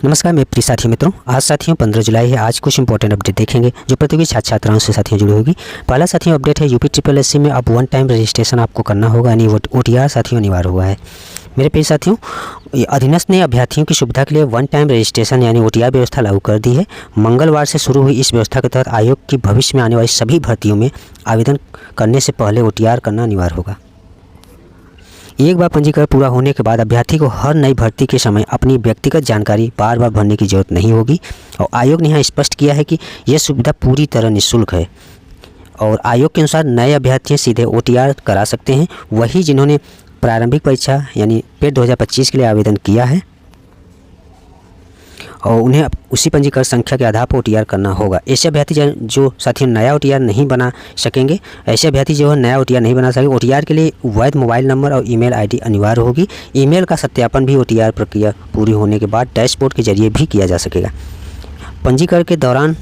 नमस्कार मेरे प्रिय साथी मित्रों, आज साथियों 15 जुलाई है। आज कुछ इंपॉर्टेंट अपडेट देखेंगे जो प्रतियोगी छात्र छात्राओं से साथियों जुड़ी होगी। पहला साथियों अपडेट है यूपी SSSC में अब 1 टाइम रजिस्ट्रेशन आपको करना होगा, यानी OTR साथियों अनिवार्य हुआ है। मेरे प्रिय साथियों, अधीनस्थ ने अभ्यर्थियों की सुविधा के लिए 1 टाइम रजिस्ट्रेशन यानी OTR व्यवस्था लागू कर दी है। मंगलवार से शुरू हुई इस व्यवस्था के तहत आयोग की भविष्य में आने वाली सभी भर्तियों में आवेदन करने से पहले OTR करना अनिवार्य होगा। एक बार पंजीकरण पूरा होने के बाद अभ्यर्थी को हर नई भर्ती के समय अपनी व्यक्तिगत जानकारी बार बार भरने की जरूरत नहीं होगी और आयोग ने यहाँ स्पष्ट किया है कि यह सुविधा पूरी तरह निःशुल्क है और आयोग के अनुसार नए अभ्यर्थी सीधे OTR करा सकते हैं, वही जिन्होंने प्रारंभिक परीक्षा यानी पेट 2025 के लिए आवेदन किया है और उन्हें उसी पंजीकरण संख्या के आधार पर OTR करना होगा। ऐसे अभ्यर्थी जो साथियों नया OTR नहीं बना सकेंगे, ऐसे अभ्यर्थी जो है नया OTR नहीं बना सकेंगे, OTR के लिए वैध मोबाइल नंबर और ईमेल ID अनिवार्य होगी। ईमेल का सत्यापन भी OTR प्रक्रिया पूरी होने के बाद डैशबोर्ड के जरिए भी किया जा सकेगा। पंजीकरण के दौरान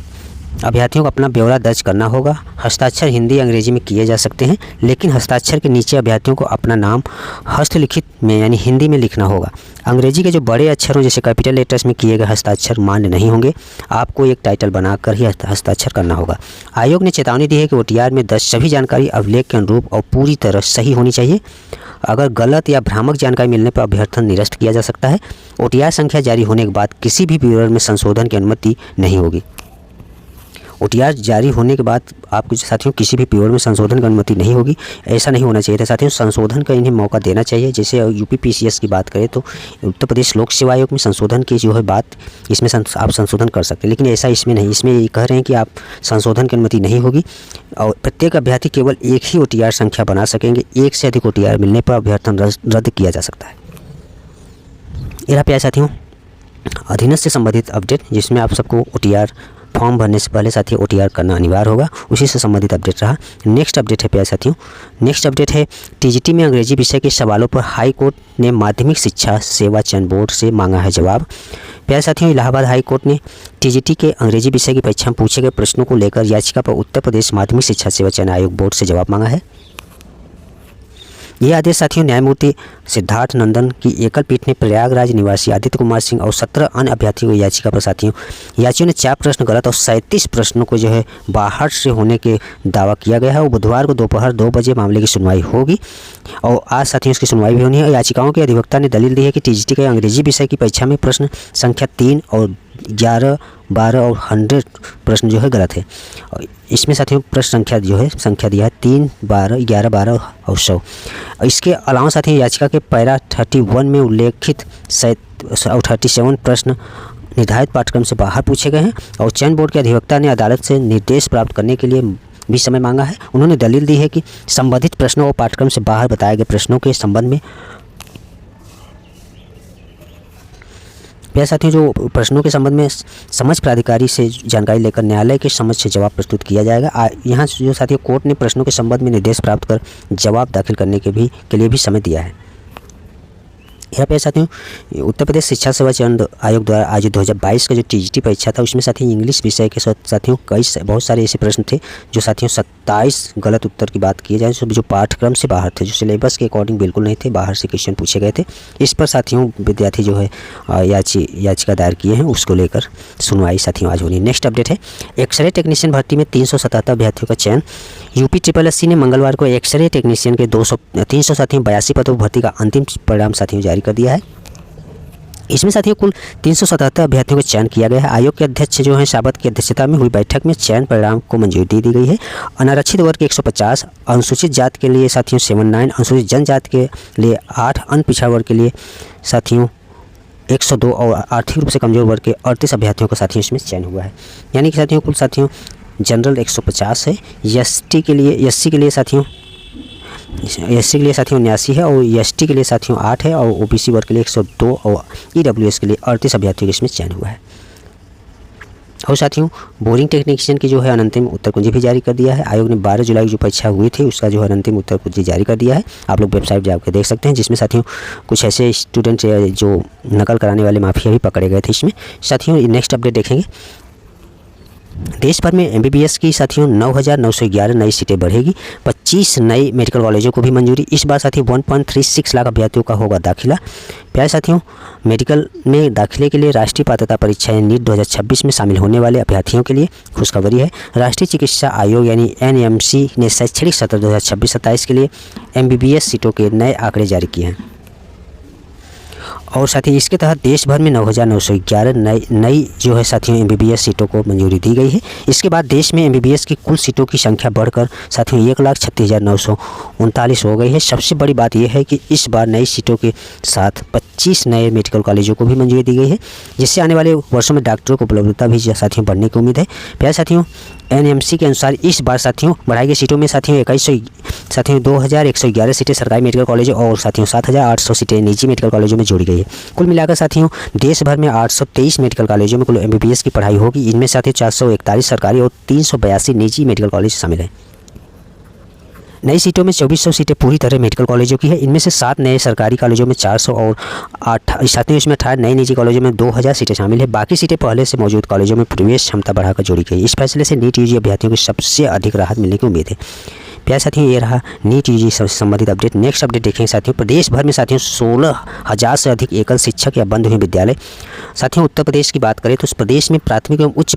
अभ्यर्थियों को अपना ब्यौरा दर्ज करना होगा। हस्ताक्षर हिंदी अंग्रेजी में किए जा सकते हैं, लेकिन हस्ताक्षर के नीचे अभ्यर्थियों को अपना नाम हस्तलिखित में यानी हिंदी में लिखना होगा। अंग्रेजी के जो बड़े अक्षरों जैसे कैपिटल लेटर्स में किए गए हस्ताक्षर मान्य नहीं होंगे। आपको एक टाइटल बनाकर ही हस्ताक्षर करना होगा। आयोग ने चेतावनी दी है कि OTR में दर्ज सभी जानकारी अभिलेख के अनुरूप और पूरी तरह सही होनी चाहिए। अगर गलत या भ्रामक जानकारी मिलने पर अभ्यर्थन निरस्त किया जा सकता है। OTR संख्या जारी होने के बाद किसी भी विवरण में संशोधन की अनुमति नहीं होगी। OTR जारी होने के बाद आपको साथियों किसी भी विवरण में संशोधन की अनुमति नहीं होगी। ऐसा नहीं होना चाहिए था साथियों, संशोधन का इन्हें मौका देना चाहिए। जैसे यूपी PCS की बात करें तो उत्तर प्रदेश लोक सेवा आयोग में संशोधन की जो है बात, इसमें आप संशोधन कर सकते हैं, लेकिन ऐसा इसमें नहीं। इसमें ये कह रहे हैं कि आप संशोधन की अनुमति नहीं होगी और प्रत्येक अभ्यर्थी केवल एक ही OTR संख्या बना सकेंगे। एक से अधिक OTR मिलने पर अभ्यर्थन रद्द किया जा सकता है। यह प्यारे साथियों अधीनस्थ से संबंधित अपडेट, जिसमें आप सबको OTR फॉर्म भरने से पहले साथियों OTR करना अनिवार्य होगा, उसी से संबंधित अपडेट रहा। नेक्स्ट अपडेट है प्यारे साथियों, नेक्स्ट अपडेट है TGT में अंग्रेजी विषय के सवालों पर हाई कोर्ट ने माध्यमिक शिक्षा सेवा चयन बोर्ड से मांगा है जवाब। प्यारे साथियों, इलाहाबाद हाई कोर्ट ने TGT के अंग्रेजी विषय की परीक्षा में पूछे गए प्रश्नों को लेकर याचिका पर उत्तर प्रदेश माध्यमिक शिक्षा सेवा चयन आयोग बोर्ड से जवाब मांगा है। यह आदेश साथियों न्यायमूर्ति सिद्धार्थ नंदन की एकल पीठ ने प्रयागराज निवासी आदित्य कुमार सिंह और 17 अन्य अभ्यर्थियों की याचिका पर साथियों याचियों ने 4 प्रश्न गलत और 37 प्रश्नों को जो है बाहर से होने के दावा किया गया है और बुधवार को दोपहर 2 बजे मामले की सुनवाई होगी और आज साथियों इसकी सुनवाई भी होनी है। याचिकाओं के अधिवक्ता ने दलील दी है कि TGT के अंग्रेजी विषय की परीक्षा में प्रश्न संख्या 3 और 11, 12 और 100 प्रश्न जो है गलत है। और इसमें साथियों प्रश्न संख्या जो है संख्या दिया है 3, 12, 11, 12 और 100। इसके अलावा साथियों याचिका के पैरा 31 में उल्लेखित 37 प्रश्न निर्धारित पाठ्यक्रम से बाहर पूछे गए हैं और चयन बोर्ड के अधिवक्ता ने अदालत से निर्देश प्राप्त करने के लिए भी समय मांगा है। उन्होंने दलील दी है कि संबंधित प्रश्नों और पाठ्यक्रम से बाहर बताए गए प्रश्नों के संबंध में प्यारे साथियों जो प्रश्नों के संबंध में समझ प्राधिकारी से जानकारी लेकर न्यायालय के समझ से जवाब प्रस्तुत किया जाएगा। यहाँ जो साथियों कोर्ट ने प्रश्नों के संबंध में निर्देश प्राप्त कर जवाब दाखिल करने के लिए भी समय दिया है। यहाँ पे साथियों उत्तर प्रदेश शिक्षा सेवा चयन आयोग द्वारा आयोजित 2022 का जो TGT परीक्षा था उसमें साथियों इंग्लिश विषय के साथियों बहुत सारे ऐसे प्रश्न थे जो साथियों 27 गलत उत्तर की बात की जाए जो पाठ्यक्रम से बाहर थे, जो सिलेबस के अकॉर्डिंग बिल्कुल नहीं थे, बाहर से क्वेश्चन पूछे गए थे। इस पर साथियों विद्यार्थी जो है याचिका दायर किए हैं, उसको लेकर सुनवाई साथियों आज होनी। नेक्स्ट अपडेट है एक्सरे टेक्नीशियन भर्ती में 377 अभ्यर्थियों का चयन। यूपी SSSC ने मंगलवार को एक्सरे टेक्नीशियन के 300 साथियों 82 पदों भर्ती का अंतिम परिणाम साथियों जारी कर दिया है। इसमें साथियों कुल 377 अभ्यर्थियों का चयन किया गया है। आयोग के अध्यक्ष जो हैं शाबत की अध्यक्षता में हुई बैठक में चयन परिणाम को मंजूरी दी गई है। अनारक्षित वर्ग के 150, अनुसूचित जाति के लिए साथियों 79, अनुसूचित जनजाति के लिए 8, अन्य पिछड़ा वर्ग के लिए साथियों 102 और आर्थिक रूप से कमजोर वर्ग के 38 अभ्यर्थियों का साथियों इसमें चयन हुआ है। यानी कि साथियों कुल साथियों जनरल 150 है, SC के लिए साथियों 79 है और ST के लिए साथियों 8 है और OBC वर्ग के लिए 102 और EWS के लिए 38 अभ्यर्थियों के इसमें चयन हुआ है। और साथियों बोरिंग टेक्नीशियन की जो है अंतिम उत्तर कुंजी भी जारी कर दिया है। आयोग ने 12 जुलाई जो परीक्षा हुई थी उसका जो है अंतिम उत्तर कुंजी जारी कर दिया है। आप लोग वेबसाइट जाकर देख सकते हैं, जिसमें साथियों कुछ ऐसे स्टूडेंट जो नकल कराने वाले माफिया भी पकड़े गए थे इसमें। साथियों नेक्स्ट अपडेट देखेंगे देश भर में एमबीबीएस की साथियों 9,911 नई सीटें बढ़ेगी। 25 नए मेडिकल कॉलेजों को भी मंजूरी। इस बार साथियों 1.36 लाख अभ्यर्थियों का होगा दाखिला। प्यारे साथियों, मेडिकल में दाखिले के लिए राष्ट्रीय पात्रता परीक्षा नीट 2026 में शामिल होने वाले अभ्यर्थियों के लिए खुशखबरी है। राष्ट्रीय चिकित्सा आयोग यानी एनएमसी ने शैक्षणिक सत्र 2026-27 के लिए एमबीबीएस सीटों के नए आंकड़े जारी किए हैं और साथियों इसके तहत देश भर में 9,911 नई जो है साथियों एमबीबीएस सीटों को मंजूरी दी गई है। इसके बाद देश में एमबीबीएस की कुल सीटों की संख्या बढ़कर साथियों 1,36,939 हो गई है। सबसे बड़ी बात यह है कि इस बार नई सीटों के साथ 25 नए मेडिकल कॉलेजों को भी मंजूरी दी गई है, जिससे आने वाले वर्षों में डॉक्टरों को उपलब्धता भी साथियों बढ़ने की उम्मीद है। प्यारे साथियों, एनएमसी के अनुसार इस बार साथियों बढ़ाई गई सीटों में साथियों 2,111 सीटें सरकारी मेडिकल कॉलेजों और साथियों 7,800 सीटें निजी मेडिकल कॉलेजों में जोड़ी गई है। कुल मिलाकर साथियों देश भर में 823 मेडिकल कॉलेजों में कुल एमबीबीएस की पढ़ाई होगी। इनमें साथियों 441 सरकारी और 382 निजी मेडिकल कॉलेज शामिल हैं। नई सीटों में 2400 सीटें पूरी तरह मेडिकल कॉलेजों की है। इनमें से 7 नए सरकारी कॉलेजों में 400 और 8 साथियों इसमें 18 नए निजी कॉलेजों में 2000 सीटें शामिल है। बाकी सीटें पहले से मौजूद कॉलेजों में प्रवेश क्षमता बढ़ाकर जोड़ी गई। इस फैसले से नीट यूजी अभ्यर्थियों को सबसे अधिक राहत मिलने की उम्मीद है। प्यारे साथियों, ये रहा नीट यूजी से संबंधित अपडेट। नेक्स्ट अपडेट देखेंगे साथियों, प्रदेश भर में साथियों 16,000 से अधिक एकल शिक्षक या बंद हुए विद्यालय। साथियों उत्तर प्रदेश की बात करें तो इस प्रदेश में प्राथमिक एवं उच्च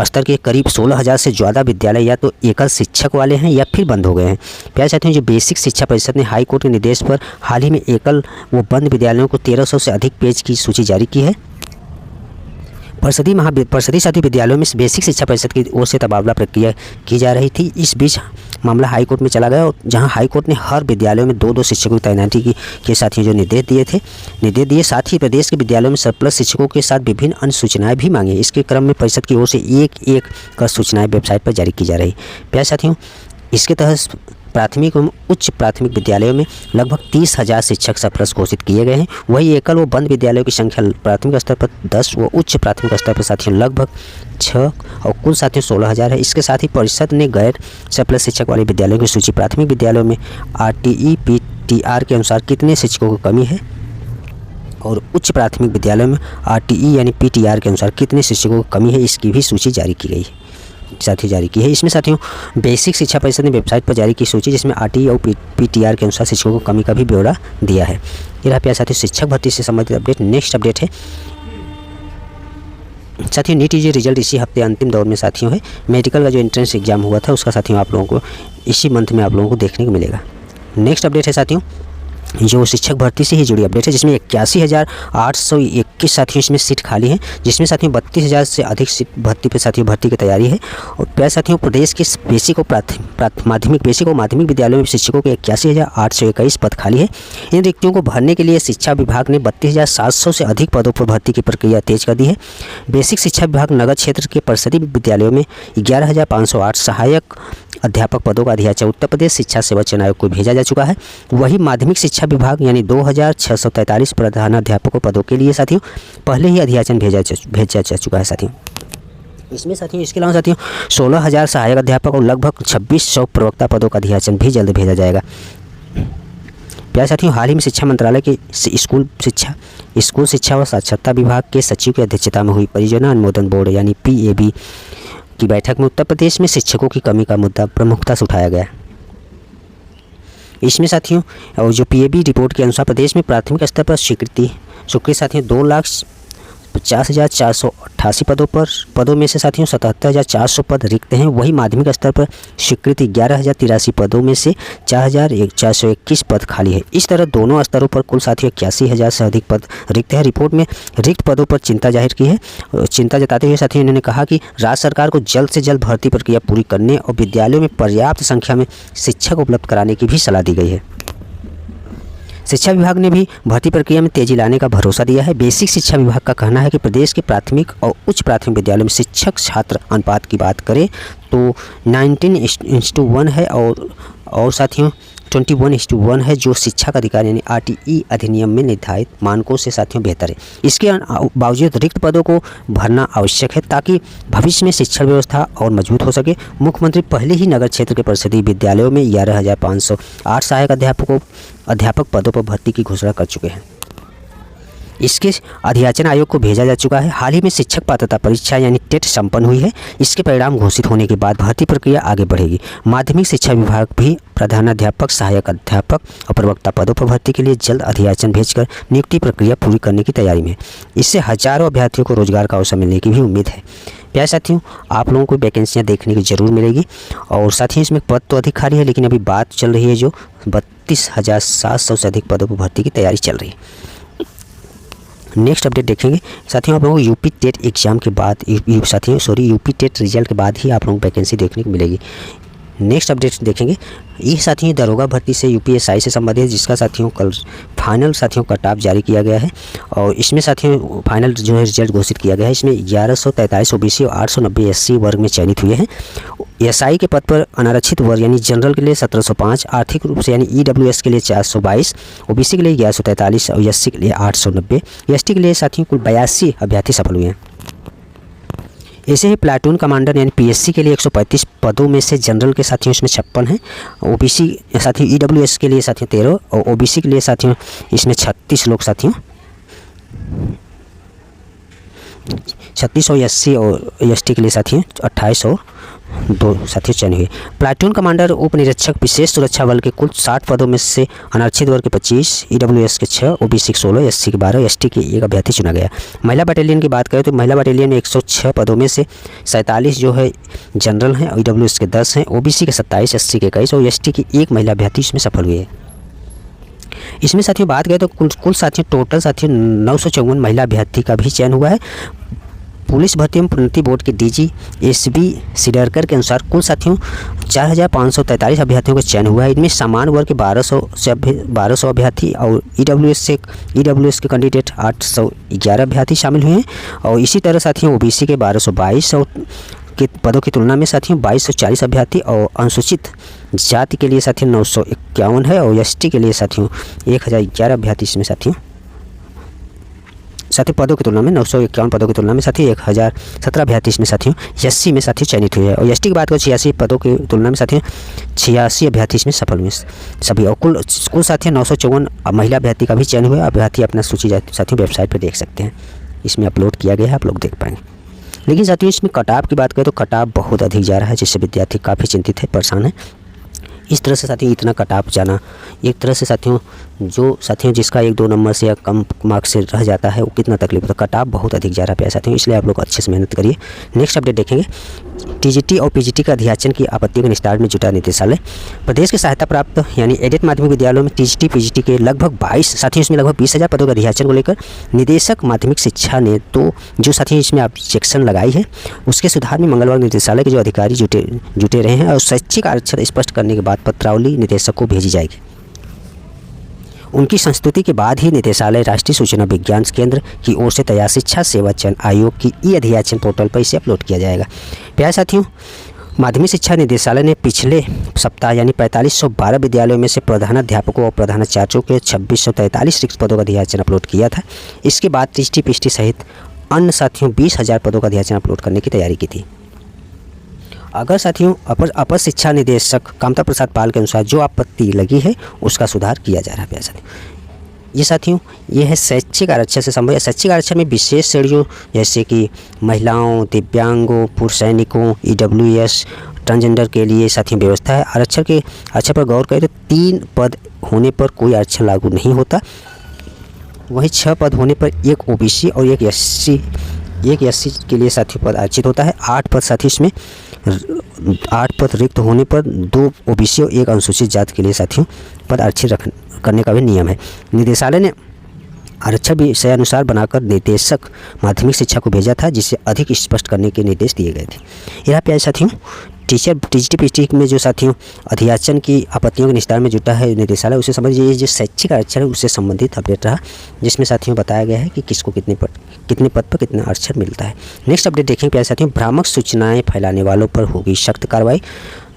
स्तर के करीब 16,000 से ज़्यादा विद्यालय या तो एकल शिक्षक वाले हैं या फिर बंद हो गए हैं। प्यारे साथियों, जो बेसिक शिक्षा परिषद ने हाई कोर्ट के निर्देश पर हाल ही में एकल व बंद विद्यालयों को 1300 से अधिक पेज की सूची जारी की है। परिषदीय साथियों विद्यालयों में बेसिक शिक्षा परिषद की ओर से तबादला प्रक्रिया की जा रही थी। इस बीच मामला हाई कोर्ट में चला गया और जहां हाई कोर्ट ने हर विद्यालयों में 2-2 शिक्षकों की तैनाती के साथियों जो निर्देश दिए साथ ही प्रदेश के विद्यालयों में सरप्लस शिक्षकों के साथ विभिन्न अन्य सूचनाएं भी मांगी। इसके क्रम में परिषद की ओर से एक कर सूचनाएं वेबसाइट पर जारी की जा रही। प्यारे साथियों, इसके तहत प्राथमिक एवं उच्च प्राथमिक विद्यालयों में लगभग 30,000 शिक्षक सरप्लस घोषित किए गए हैं। वही एकल व बंद विद्यालयों की संख्या प्राथमिक स्तर पर 10 व उच्च प्राथमिक स्तर पर साथियों लगभग 6 और कुल साथियों 16,000 है। इसके साथ ही परिषद ने गैर सरप्लस शिक्षक वाले विद्यालयों की सूची प्राथमिक विद्यालयों में RTE PTR के अनुसार कितने शिक्षकों की कमी है और उच्च प्राथमिक विद्यालयों में RTE यानी PTR के अनुसार कितने शिक्षकों की कमी है, इसकी भी सूची जारी की गई है जारी की है। इसमें साथियों बेसिक शिक्षा परिषद ने वेबसाइट पर जारी की सूची जिसमें RTE और PTR के अनुसार शिक्षकों की कमी का भी ब्यौरा दिया है। ये रहा प्यारे साथियों शिक्षक भर्ती से संबंधित अपडेट। नेक्स्ट अपडेट है साथियों नीट यूजी रिजल्ट इसी हफ्ते अंतिम दौर में साथियों है। मेडिकल का जो एंट्रेंस एग्जाम हुआ था उसका साथियों आप लोगों को इसी मंथ में आप लोगों को देखने को मिलेगा। नेक्स्ट अपडेट है साथियों जो शिक्षक भर्ती से ही जुड़ी अपडेट है, जिसमें 81,821 साथियों इसमें सीट खाली हैं, जिसमें साथियों 32,000 से अधिक सीट भर्ती की तैयारी है। और प्यारे साथियों प्रदेश के बेसिक और माध्यमिक विद्यालयों में शिक्षकों के 81,821 पद खाली है। इन रिक्तियों को भरने के लिए शिक्षा विभाग ने 32,700 से अधिक पदों पर भर्ती की प्रक्रिया तेज कर दी है। बेसिक शिक्षा विभाग नगर क्षेत्र के परिषदीय विद्यालयों में 11,508 सहायक अध्यापक पदों का अधियाचन उत्तर प्रदेश शिक्षा सेवा चयन आयोग को भेजा जा चुका है। वही माध्यमिक शिक्षा विभाग यानी 2,643 प्रधानाध्यापकों पदों के लिए साथियों पहले ही अधियाचन भेजा जा चुका है साथियों। इसमें साथियों इसके अलावा साथियों 16,000 सहायक अध्यापक और लगभग 2,600 प्रवक्ता पदों का अधियाचन भी जल्द भेजा जाएगा। प्यारे साथियों हाल ही में शिक्षा मंत्रालय के स्कूल शिक्षा व साक्षरता विभाग के सचिव की अध्यक्षता में हुई परियोजना अनुमोदन बोर्ड यानी PAB की बैठक में उत्तर प्रदेश में शिक्षकों की कमी का मुद्दा प्रमुखता से उठाया गया। इसमें साथियों और जो PAB रिपोर्ट के अनुसार प्रदेश में प्राथमिक स्तर पर स्वीकृति साथियों 2,50,488 पदों में से साथियों 77,400 पद रिक्त हैं। वही माध्यमिक स्तर पर स्वीकृति 11,083 पदों में से 4,421 पद खाली है। इस तरह दोनों स्तरों पर कुल साथियों 81,000 से अधिक पद रिक्त है। रिपोर्ट में रिक्त पदों पर चिंता जाहिर की है। चिंता जताते हुए साथियों इन्होंने कहा कि राज्य सरकार को जल्द से जल्द भर्ती प्रक्रिया पूरी करने और विद्यालयों में पर्याप्त संख्या में शिक्षक उपलब्ध कराने की भी सलाह दी गई है। शिक्षा विभाग ने भी भर्ती प्रक्रिया में तेजी लाने का भरोसा दिया है। बेसिक शिक्षा विभाग का कहना है कि प्रदेश के प्राथमिक और उच्च प्राथमिक विद्यालयों में शिक्षक छात्र अनुपात की बात करें तो 19:1 है और साथियों 21:1 है, जो शिक्षा का अधिकार यानी RTE अधिनियम में निर्धारित मानकों से साथियों बेहतर है। इसके बावजूद रिक्त पदों को भरना आवश्यक है ताकि भविष्य में शिक्षा व्यवस्था और मजबूत हो सके। मुख्यमंत्री पहले ही नगर क्षेत्र के परिषदीय विद्यालयों में 11,508 सहायक अध्यापक पदों पर भर्ती की घोषणा कर चुके हैं। इसके अध्याचन आयोग को भेजा जा चुका है। हाल ही में शिक्षक पात्रता परीक्षा यानी टेट संपन्न हुई है। इसके परिणाम घोषित होने के बाद भर्ती प्रक्रिया आगे बढ़ेगी। माध्यमिक शिक्षा विभाग भी प्रधानाध्यापक, सहायक अध्यापक और प्रवक्ता पदों पर भर्ती के लिए जल्द अध्याचन भेजकर नियुक्ति प्रक्रिया पूरी करने की तैयारी में है। इससे हजारों अभ्यर्थियों को रोजगार का अवसर मिलने की भी उम्मीद है। प्यारे साथियों, आप लोगों को वैकेंसियाँ देखने की ज़रूर मिलेगी और साथ ही इसमें पद तो अधिक खाली है, लेकिन अभी बात चल रही है जो 32,700 से अधिक पदों पर भर्ती की तैयारी चल रही है। नेक्स्ट अपडेट देखेंगे साथियों, आप लोगों को यूपी टेट एग्जाम के बाद यूपी टेट रिजल्ट के बाद ही आप लोगों को वैकेंसी देखने को मिलेगी। नेक्स्ट अपडेट देखेंगे, ये साथियों दरोगा भर्ती से यूपीएसआई से संबंधित, जिसका साथियों कल फाइनल साथियों कट ऑफ जारी किया गया है और इसमें साथियों फाइनल जो है रिजल्ट घोषित किया गया है। इसमें 1143 ओबीसी और 890 एससी वर्ग में चयनित हुए हैं। एसआई के पद पर अनारक्षित वर्ग यानी जनरल के लिए 1705, आर्थिक रूप से यानी ईडब्ल्यूएस के लिए 422, ओबीसी के लिए 1143 और एससी के लिए 890, एसटी के लिए साथियों कुल 82 अभ्यर्थी सफल हुए हैं। ऐसे ही प्लाटून कमांडर यानी पीएससी के लिए 135 पदों में से जनरल के साथियों इसमें 56 हैं, ओबीसी साथियों ईडब्ल्यूएस के लिए साथियों 13 और ओबीसी के लिए साथियों इसमें 36 लोग साथियों 36 और एससी और एसटी के लिए साथियों 28 और 2 साथियों चयन हुए। प्लाटून कमांडर उप निरीक्षक विशेष सुरक्षा बल के कुल 60 पदों में से अनारक्षित वर्ग के 25, ईडब्ल्यूएस के 6, ओबीसी के 16, एससी के 12, एसटी के 1 अभ्यर्थी चुना गया। महिला बटालियन की बात करें तो महिला बटालियन में 106 पदों में से 47 जो है जनरल हैं, ईडब्ल्यूएस के 10 हैं, ओबीसी के 27, एससी के 21 और एसटी की 1 महिला अभ्यर्थी इसमें सफल हुई है। इसमें साथियों बात करें तो कुल साथियों टोटल साथियों 954 महिला अभ्यर्थी का भी चयन हुआ है। पुलिस भर्ती एवं प्रोन्नति बोर्ड के डीजी एसबी सिडरकर के अनुसार कुल साथियों 4,543 अभ्यर्थियों का चयन हुआ है। इनमें सामान्य वर्ग के 1200 अभ्यर्थी और ईडब्ल्यूएस के कैंडिडेट 811 अभ्यर्थी शामिल हुए हैं और इसी तरह साथियों ओबीसी के 1222 और के पदों की तुलना में साथियों 2240 अभ्यर्थी और अनुसूचित जाति के लिए साथियों 951 है और एसटी के लिए साथियों 1011 अभ्यर्थी इसमें साथियों पदों की तुलना में 951 पदों की तुलना में साथियों 1017 अभ्यर्थी इसमें साथियों एससी में साथियों चयनित हुए हैं और एसटी की बात करें 86 पदों की तुलना में साथियों 86 अभ्यर्थी इसमें सफल हुए सभी और कुल साथियों 954 महिला अभ्यर्थी का भी चयन हुआ। अभ्यर्थी अपना सूची साथियों वेबसाइट पर देख सकते हैं, इसमें अपलोड किया गया है, आप लोग देख पाएंगे। लेकिन साथियों इसमें कटाव की बात करें तो कटाव बहुत अधिक जा रहा है, जिससे विद्यार्थी काफ़ी चिंतित है, परेशान है। इस तरह से साथियों इतना कटाव जाना एक तरह से साथियों जो साथियों जिसका 1-2 नंबर से या कम मार्क्स से रह जाता है वो कितना तकलीफ होता है। कटाव बहुत अधिक जा रहा है साथियों, इसलिए आप लोग अच्छे से मेहनत करिए। नेक्स्ट अपडेट देखेंगे, टीजीटी और पीजीटी का अध्याचन की आपत्तियों के निस्तारण में जुटा निदेशालय। प्रदेश के सहायता प्राप्त यानी एडेड माध्यमिक विद्यालयों में टीजीटी पीजीटी के लगभग 22 साथियों इसमें लगभग 20,000 पदों के अध्याचन को लेकर निदेशक माध्यमिक शिक्षा ने तो जो साथियों इसमें ऑब्जेक्शन लगाई है, उसके सुधार में मंगलवार निदेशालय के जो अधिकारी जुटे रहे हैं और शैक्षिक आरक्षण स्पष्ट करने के बाद पत्रावली निदेशक को भेजी जाएगी। उनकी संस्तुति के बाद ही निदेशालय राष्ट्रीय सूचना विज्ञान केंद्र की ओर से तैयार शिक्षा सेवा चयन आयोग की ई अध्याचन पोर्टल पर इसे अपलोड किया जाएगा। प्यारे साथियों, माध्यमिक शिक्षा निदेशालय ने पिछले सप्ताह यानी 4512 विद्यालयों में से प्रधानाध्यापकों और प्रधानाचार्यों के 2643 रिक्त पदों का अध्याचन अपलोड किया था। इसके बाद टीजीटी पीजीटी सहित अन्य साथियों 20,000 पदों का अध्याचन अपलोड करने की तैयारी की थी। अगर साथियों अपर शिक्षा निदेशक कामता प्रसाद पाल के अनुसार जो आपत्ति लगी है उसका सुधार किया जा रहा है। प्यारे साथियों, ये साथियों ये है शैक्षिक आरक्षण से संबंधित। शैक्षिक आरक्षण में विशेष श्रेणियों जैसे कि महिलाओं, दिव्यांगों, पूर्व सैनिकों, ईडब्ल्यूएस, ट्रांसजेंडर के लिए साथियों व्यवस्था है। आरक्षण के आरक्षण पर गौर करें तो 3 पद होने पर कोई आरक्षण लागू नहीं होता, वहीं 6 पद होने पर एक ओबीसी और एक एससी के लिए साथियों पद आरक्षित होता है। 8 पद साथियों इसमें 8 पद रिक्त होने पर 2 ओबीसी और 1 अनुसूचित जाति के लिए साथियों पद आरक्षित करने का भी नियम है। निदेशालय ने आरक्षण विषय अनुसार बनाकर निदेशक माध्यमिक शिक्षा को भेजा था, जिसे अधिक स्पष्ट करने के निर्देश दिए गए थे। यह प्यारे साथियों टीजीटी पीजीटी में जो साथियों अध्याचन की आपत्तियों के निस्तारण में जुटा है निदेशालय, उसे समझिए ये जो शैक्षिक आरक्षण है उससे संबंधित अपडेट रहा, जिसमें साथियों बताया गया है कि किसको कितने पद पर कितना आरक्षण मिलता है। नेक्स्ट अपडेट देखेंगे प्यारे साथियों, भ्रामक सूचनाएं फैलाने वालों पर होगी सख्त कार्रवाई।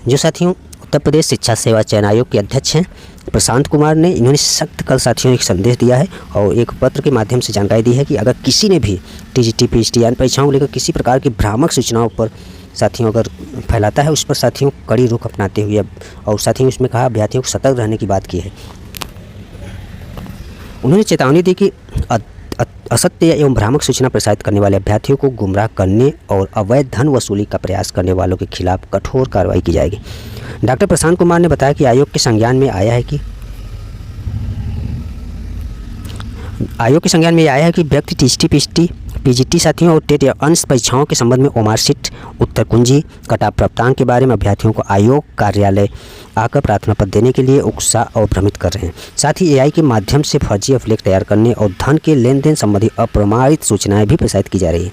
जो साथियों उत्तर प्रदेश शिक्षा सेवा चयन आयोग के अध्यक्ष हैं प्रशांत कुमार ने इन्होंने सख्त कल साथियों एक संदेश दिया है और एक पत्र के माध्यम से जानकारी दी है कि अगर किसी ने भी टीजीटी पीजीटी यानी परीक्षाओं को लेकर किसी प्रकार की भ्रामक सूचनाओं पर साथियों अगर फैलाता है, उस पर साथियों कड़ी रुख अपनाते हुए और साथियों उसमें कहा अभ्यर्थियों को सतर्क रहने की बात की है। उन्होंने चेतावनी दी कि असत्य एवं भ्रामक सूचना प्रसारित करने वाले अभ्यर्थियों को गुमराह करने और अवैध धन वसूली का प्रयास करने वालों के खिलाफ कठोर कार्रवाई की जाएगी। डॉक्टर प्रशांत कुमार ने बताया कि आयोग के संज्ञान में आया है कि व्यक्ति टीजीटी पीजीटी साथियों और टेट या अंश परीक्षाओं के संबंध में ओमार सीट, उत्तर कुंजी, कटाव प्राप्तांक के बारे में अभ्यर्थियों को आयोग कार्यालय आकर प्रार्थना पत्र देने के लिए उकसा और भ्रमित कर रहे हैं। साथ ही एआई के माध्यम से फर्जी अभिलेख तैयार करने और धन के लेन देन संबंधी अप्रमाणित सूचनाएं भी प्रसारित की जा रही है।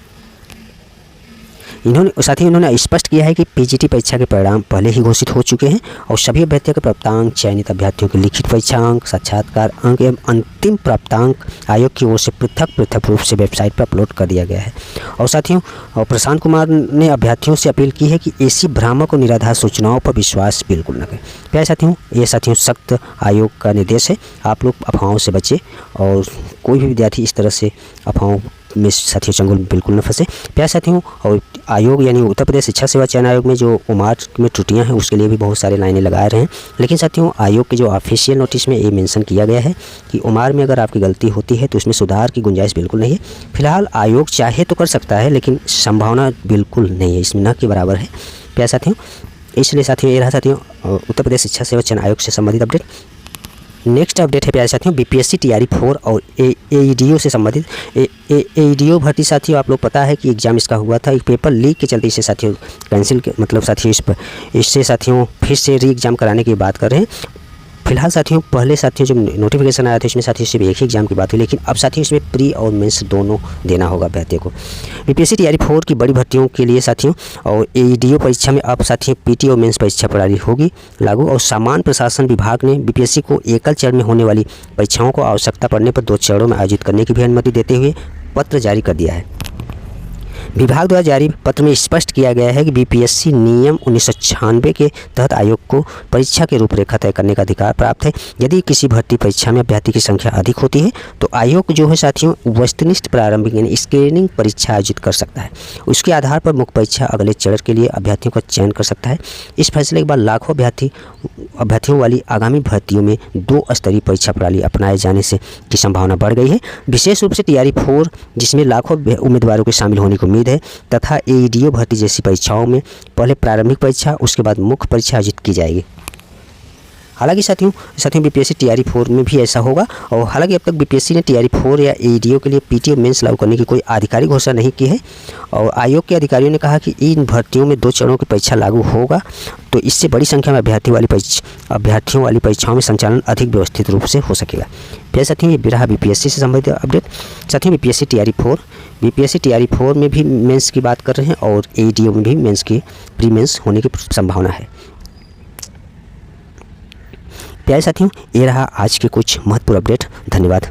इन्होंने स्पष्ट किया है कि पीजीटी परीक्षा के परिणाम पहले ही घोषित हो चुके हैं और सभी अभ्यर्थियों के प्राप्तांक, चयनित अभ्यर्थियों के लिखित परीक्षांक, साक्षात्कार अंक एवं अंतिम प्राप्तांक आयोग की ओर से पृथक रूप से वेबसाइट पर अपलोड कर दिया गया है। और साथियों, प्रशांत कुमार ने अभ्यर्थियों से अपील की है कि ऐसी भ्रामक और निराधार सूचनाओं पर विश्वास बिल्कुल न करें। प्यारे साथियों, ये सख्त आयोग का निर्देश है, आप लोग अफवाहों से बचें और कोई भी विद्यार्थी इस तरह से अफवाहों में साथियों चंगुल बिल्कुल न फंसे। प्यारे साथियों, और आयोग यानी उत्तर प्रदेश शिक्षा सेवा चयन आयोग में जो ओमार में त्रुटियां हैं उसके लिए भी बहुत सारे लाइनें लगा रहे हैं। लेकिन साथियों, आयोग के जो ऑफिशियल नोटिस में ये मेंशन किया गया है कि ओमार में अगर आपकी गलती होती है तो उसमें सुधार की गुंजाइश बिल्कुल नहीं है। फिलहाल आयोग चाहे तो कर सकता है, लेकिन संभावना बिल्कुल नहीं है, इसमें न के बराबर है। प्यारे साथियों, इसलिए साथियों ये रहा साथियों उत्तर प्रदेश शिक्षा सेवा चयन आयोग से संबंधित अपडेट। नेक्स्ट अपडेट है प्यारे साथियों बीपीएससी टीआरई 4 और एईडीओ से संबंधित। एईडीओ भर्ती साथियों, आप लोग पता है कि एग्जाम इसका हुआ था, एक पेपर लीक के चलते इसे साथियों कैंसिल मतलब साथियों इससे साथियों फिर से री एग्ज़ाम कराने की बात कर रहे हैं। फिलहाल साथियों पहले साथियों जो नोटिफिकेशन आया था इसमें साथियों सिर्फ एक ही एग्जाम की बात हुई, लेकिन अब साथियों इसमें प्री और मेंस दोनों देना होगा अभ्यर्थियों को। बीपीएससी टीआरई 4 की बड़ी भर्तियों के लिए साथियों और एईडीओ परीक्षा में अब साथियों पीटी और मेंस परीक्षा प्रणाली होगी लागू। और सामान्य प्रशासन विभाग ने बीपीएससी को एकल चरण में होने वाली परीक्षाओं को आवश्यकता पड़ने पर 2 चरणों में आयोजित करने की भी अनुमति देते हुए पत्र जारी कर दिया है। विभाग द्वारा जारी पत्र में स्पष्ट किया गया है कि बीपीएससी नियम 1996 के तहत आयोग को परीक्षा के रूपरेखा तय करने का अधिकार प्राप्त है। यदि किसी भर्ती परीक्षा में अभ्यर्थी की संख्या अधिक होती है तो आयोग जो है साथियों वस्तुनिष्ठ प्रारंभिक यानी स्क्रीनिंग परीक्षा आयोजित कर सकता है। उसके आधार पर मुख्य परीक्षा अगले चरण के लिए अभ्यर्थियों का चयन कर सकता है। इस फैसले के बाद लाखों अभ्यर्थियों वाली आगामी भर्तियों में 2 स्तरीय परीक्षा प्रणाली अपनाए जाने से की संभावना बढ़ गई है। विशेष रूप से टीआरई 4 जिसमें लाखों उम्मीदवारों के शामिल होने की उम्मीद है तथा एईडीओ भर्ती जैसी परीक्षाओं में पहले प्रारंभिक परीक्षा उसके बाद मुख्य परीक्षा आयोजित की जाएगी। हालांकि साथियों बीपीएससी टीआरई 4 में भी ऐसा होगा। और हालांकि अब तक बीपीएससी ने टीआरई 4 या एईडीओ के लिए पीटी और मेंस लागू करने की कोई आधिकारिक घोषणा नहीं की है। और आयोग के अधिकारियों ने कहा कि इन भर्तियों में 2 चरणों की परीक्षा लागू होगा, तो इससे बड़ी संख्या में अभ्यर्थियों वाली परीक्षाओं में संचालन अधिक व्यवस्थित रूप से हो सकेगा। फिर साथियों ये रहा बीपीएससी से संबंधित अपडेट। साथियों बीपीएससी टीआरई 4 में भी मेंस की बात कर रहे हैं और एईडीओ में भी मेंस की प्री मेंस होने की संभावना है। प्यारे साथियों ये रहा आज के कुछ महत्वपूर्ण अपडेट। धन्यवाद।